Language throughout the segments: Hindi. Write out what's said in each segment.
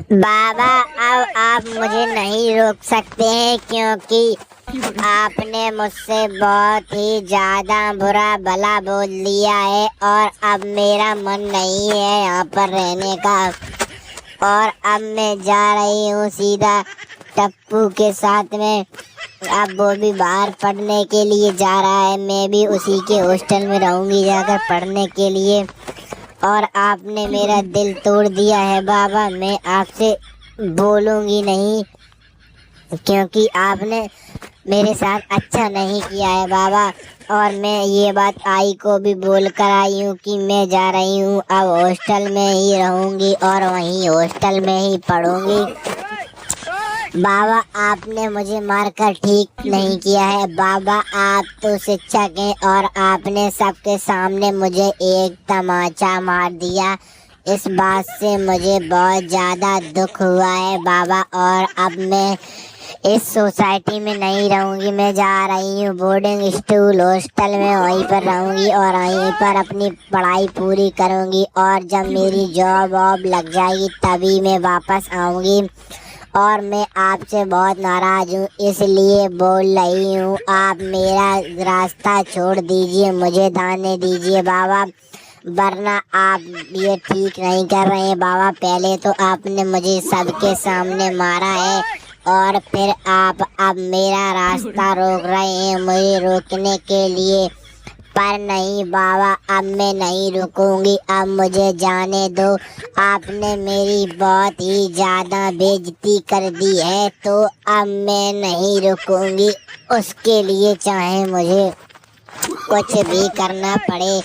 बाबा अब आप मुझे नहीं रोक सकते हैं, क्योंकि आपने मुझसे बहुत ही ज़्यादा बुरा भला बोल दिया है और अब मेरा मन नहीं है यहाँ पर रहने का। और अब मैं जा रही हूँ सीधा टप्पू के साथ में। अब वो भी बाहर पढ़ने के लिए जा रहा है, मैं भी उसी के हॉस्टल में रहूँगी जाकर पढ़ने के लिए। और आपने मेरा दिल तोड़ दिया है बाबा, मैं आपसे बोलूँगी नहीं, क्योंकि आपने मेरे साथ अच्छा नहीं किया है बाबा। और मैं ये बात आई को भी बोल कर आई हूँ कि मैं जा रही हूँ, अब हॉस्टल में ही रहूँगी और वहीं हॉस्टल में ही पढ़ूँगी। बाबा आपने मुझे मारकर ठीक नहीं किया है बाबा, आप तो शिक्षक हैं और आपने सबके सामने मुझे एक तमाचा मार दिया। इस बात से मुझे बहुत ज़्यादा दुख हुआ है बाबा। और अब मैं इस सोसाइटी में नहीं रहूँगी, मैं जा रही हूँ बोर्डिंग स्कूल हॉस्टल में, वहीं पर रहूँगी और वहीं पर अपनी पढ़ाई पूरी करूँगी। और जब मेरी जॉब वॉब लग जाएगी तभी मैं वापस आऊँगी। और मैं आपसे बहुत नाराज़ हूँ, इसलिए बोल रही हूँ, आप मेरा रास्ता छोड़ दीजिए, मुझे जाने दीजिए बाबा, वरना आप ये ठीक नहीं कर रहे हैं बाबा। पहले तो आपने मुझे सबके सामने मारा है और फिर आप अब मेरा रास्ता रोक रहे हैं मुझे रोकने के लिए। पर नहीं बाबा, अब मैं नहीं रुकूंगी, अब मुझे जाने दो। आपने मेरी बहुत ही ज़्यादा बेइज्जती कर दी है, तो अब मैं नहीं रुकूंगी, उसके लिए चाहे मुझे कुछ भी करना पड़े।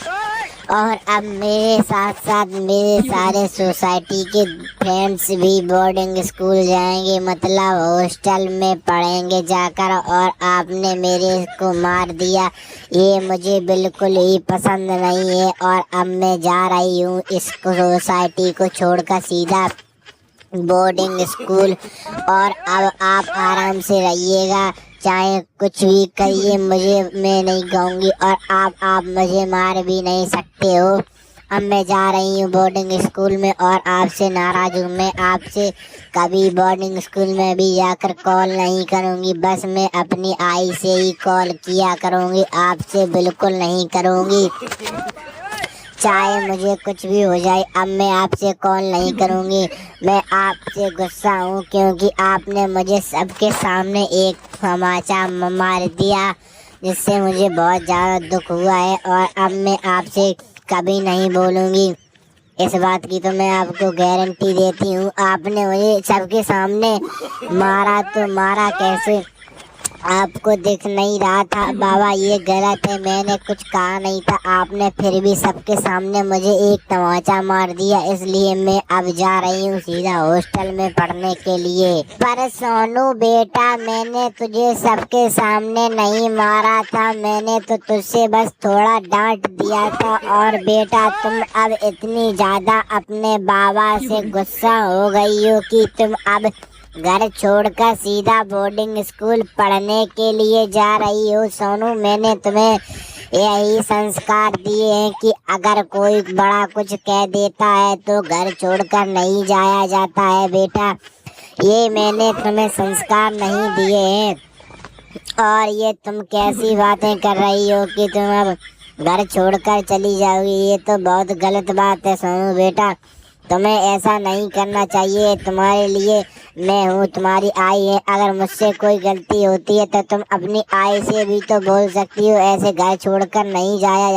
और अब मेरे साथ साथ मेरे सारे सोसाइटी के फ्रेंड्स भी बोर्डिंग स्कूल जाएंगे, मतलब हॉस्टल में पढ़ेंगे जाकर। और आपने मेरे को मार दिया, ये मुझे बिल्कुल ही पसंद नहीं है। और अब मैं जा रही हूँ इस सोसाइटी को छोड़कर सीधा बोर्डिंग स्कूल। और अब आप आराम से रहिएगा, चाहे कुछ भी करिए, मैं नहीं कहूँगी और आप मुझे मार भी नहीं सकते हो। अब मैं जा रही हूँ बोर्डिंग स्कूल में और आपसे नाराज़ हूँ। मैं आपसे कभी बोर्डिंग स्कूल में भी जाकर कॉल नहीं करूँगी, बस मैं अपनी आई से ही कॉल किया करूँगी, आपसे बिल्कुल नहीं करूँगी। चाहे मुझे कुछ भी हो जाए, अब मैं आपसे कॉल नहीं करूँगी। मैं आपसे गुस्सा हूँ क्योंकि आपने मुझे सबके सामने एक तमाचा मार दिया, जिससे मुझे बहुत ज़्यादा दुख हुआ है। और अब मैं आपसे कभी नहीं बोलूँगी, इस बात की तो मैं आपको गारंटी देती हूँ। आपने मुझे सबके सामने मारा, तो मारा कैसे? आपको दिख नहीं रहा था बाबा, ये गलत है, मैंने कुछ कहा नहीं था, आपने फिर भी सबके सामने मुझे एक तमाचा मार दिया। इसलिए मैं अब जा रही हूँ सीधा हॉस्टल में पढ़ने के लिए। पर सोनू बेटा, मैंने तुझे सबके सामने नहीं मारा था, मैंने तो तुझसे बस थोड़ा डांट दिया था। और बेटा तुम अब इतनी ज़्यादा अपने बाबा से गुस्सा हो गई हो कि तुम अब घर छोड़कर सीधा बोर्डिंग स्कूल पढ़ने के लिए जा रही हो। सोनू, मैंने तुम्हें यही संस्कार दिए हैं कि अगर कोई बड़ा कुछ कह देता है तो घर छोड़कर नहीं जाया जाता है बेटा। ये मैंने तुम्हें संस्कार नहीं दिए हैं। और ये तुम कैसी बातें कर रही हो कि तुम अब घर छोड़कर चली जाओगी, ये तो बहुत गलत बात है सोनू बेटा, तुम्हें ऐसा नहीं करना चाहिए। तुम्हारे लिए मैं हूँ, तुम्हारी आई है, अगर मुझसे कोई गलती होती है तो तुम अपनी आई से भी तो बोल सकती हो, ऐसे घर छोड़कर नहीं जाया